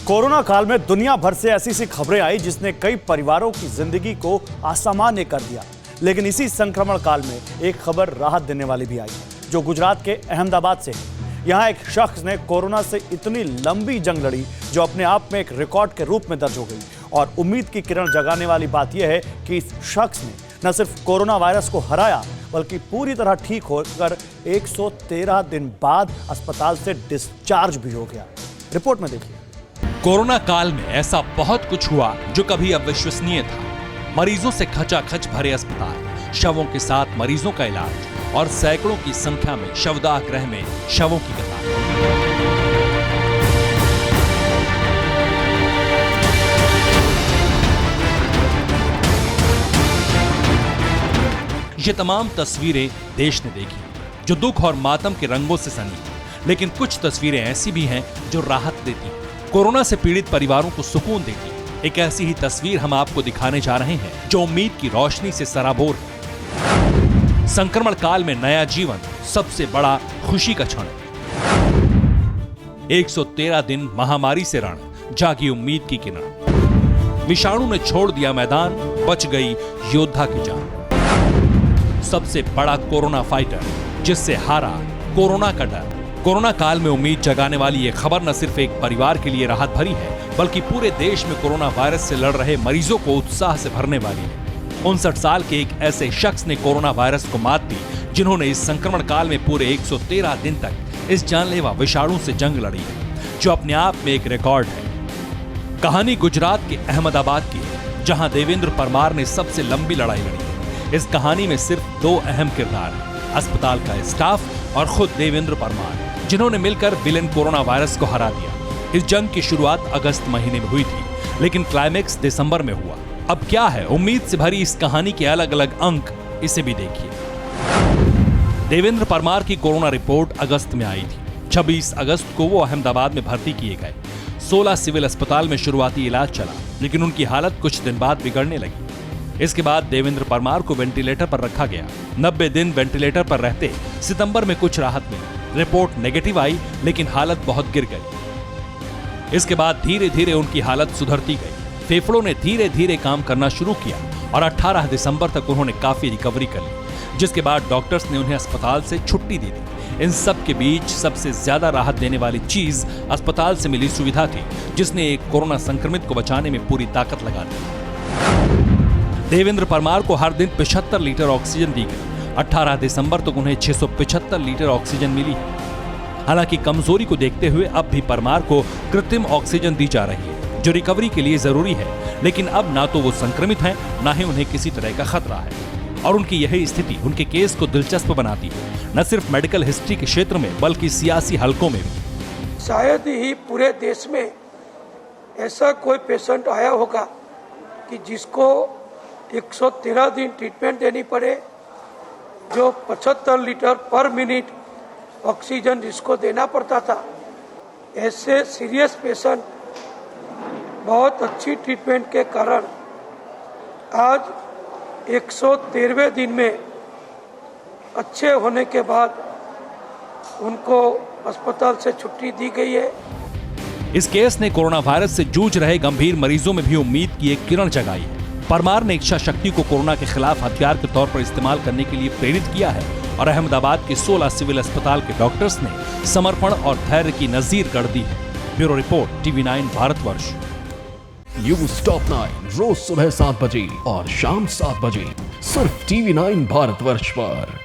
Corona काल में दुनिया भर से ऐसी सी खबरें आई जिसने कई परिवारों की जिंदगी को असामान्य कर दिया। लेकिन इसी संक्रमण काल में एक खबर राहत देने वाली भी आई, जो गुजरात के अहमदाबाद से है। यहाँ एक शख्स ने कोरोना से इतनी लंबी जंग लड़ी जो अपने आप में एक रिकॉर्ड के रूप में दर्ज हो गई। और उम्मीद की किरण जगाने वाली बात यह है कि इस शख्स ने न सिर्फ कोरोना वायरस को हराया बल्कि पूरी तरह ठीक होकर 113 दिन बाद अस्पताल से डिस्चार्ज भी हो गया। रिपोर्ट में देखिए। कोरोना काल में ऐसा बहुत कुछ हुआ जो कभी अविश्वसनीय था। मरीजों से खचाखच भरे अस्पताल, शवों के साथ मरीजों का इलाज और सैकड़ों की संख्या में शवदाह गृह में शवों की कतार। ये तमाम तस्वीरें देश ने देखी जो दुख और मातम के रंगों से सनी, लेकिन कुछ तस्वीरें ऐसी भी हैं जो राहत देती हैं, कोरोना से पीड़ित परिवारों को सुकून देती है। एक ऐसी ही तस्वीर हम आपको दिखाने जा रहे हैं जो उम्मीद की रोशनी से सराबोर है। संक्रमण काल में नया जीवन, सबसे बड़ा खुशी का क्षण। 113 दिन महामारी से रण, जागी उम्मीद की किरण। विषाणु ने छोड़ दिया मैदान, बच गई योद्धा की जान। सबसे बड़ा कोरोना फाइटर, जिससे हारा कोरोना का डर। कोरोना काल में उम्मीद जगाने वाली ये खबर न सिर्फ एक परिवार के लिए राहत भरी है, बल्कि पूरे देश में कोरोना वायरस से लड़ रहे मरीजों को उत्साह से भरने वाली है। 59 साल के एक ऐसे शख्स ने कोरोना वायरस को मात दी, जिन्होंने इस संक्रमण काल में पूरे 113 दिन तक इस जानलेवा विषाणु से जंग लड़ी है, जो अपने आप में एक रिकॉर्ड है। कहानी गुजरात के अहमदाबाद की है, जहां देवेंद्र परमार ने सबसे लंबी लड़ाई लड़ी। इस कहानी में सिर्फ दो अहम किरदार हैं, अस्पताल का स्टाफ और खुद देवेंद्र परमार, जिन्होंने मिलकर विलेन कोरोना वायरस को हरा दिया। इस जंग की शुरुआत अगस्त महीने में हुई थी, लेकिन क्लाइमैक्स दिसंबर में हुआ। अब क्या है उम्मीद से भरी इस कहानी के अलग अलग अंक, इसे भी देखिए। देवेंद्र परमार की कोरोना रिपोर्ट अगस्त में आई थी। 26 अगस्त को वो अहमदाबाद में भर्ती किए गए। 16 सिविल अस्पताल में शुरुआती इलाज चला, लेकिन उनकी हालत कुछ दिन बाद बिगड़ने लगी। इसके बाद देवेंद्र परमार को वेंटिलेटर पर रखा गया। 90 दिन वेंटिलेटर पर रहते सितंबर में कुछ राहत मिली। रिपोर्ट नेगेटिव आई, लेकिन हालत बहुत गिर गई। इसके बाद धीरे धीरे उनकी हालत सुधरती गई। फेफड़ों ने धीरे धीरे काम करना शुरू किया और 18 दिसंबर तक उन्होंने काफी रिकवरी कर ली, जिसके बाद डॉक्टर्स ने उन्हें अस्पताल से छुट्टी दे दी। इन सब के बीच सबसे ज्यादा राहत देने वाली चीज अस्पताल से मिली सुविधा थी, जिसने एक कोरोना संक्रमित को बचाने में पूरी ताकत लगा दी। देवेंद्र परमार को हर दिन 75 लीटर ऑक्सीजन दी गई। 18 दिसंबर तक उन्हें 675 लीटर ऑक्सीजन मिली है। हालांकि कमजोरी को देखते हुए अब भी परमार को कृत्रिम ऑक्सीजन दी जा रही है, जो रिकवरी के लिए जरूरी है। लेकिन अब ना तो वो संक्रमित हैं, ना ही उन्हें किसी तरह का खतरा है। और उनकी यही स्थिति उनके केस को दिलचस्प बनाती है, न सिर्फ मेडिकल हिस्ट्री के क्षेत्र में बल्कि सियासी हलकों में भी। शायद ही पूरे देश में ऐसा कोई पेशेंट आया होगा कि जिसको 113 दिन ट्रीटमेंट देनी पड़े, जो 75 लीटर पर मिनट ऑक्सीजन जिसको देना पड़ता था। ऐसे सीरियस पेशेंट बहुत अच्छी ट्रीटमेंट के कारण आज 113वें दिन में अच्छे होने के बाद उनको अस्पताल से छुट्टी दी गई है। इस केस ने कोरोना वायरस से जूझ रहे गंभीर मरीजों में भी उम्मीद की एक किरण जगाई है। परमार ने इच्छा शक्ति को कोरोना के खिलाफ हथियार के तौर पर इस्तेमाल करने के लिए प्रेरित किया है और अहमदाबाद के 16 सिविल अस्पताल के डॉक्टर्स ने समर्पण और धैर्य की नजीर गढ़ दी है। Bureau report, TV9 Bharatvarsh. News top 9 रोज सुबह 7 बजे और शाम 7 बजे सिर्फ TV9 भारतवर्ष पर।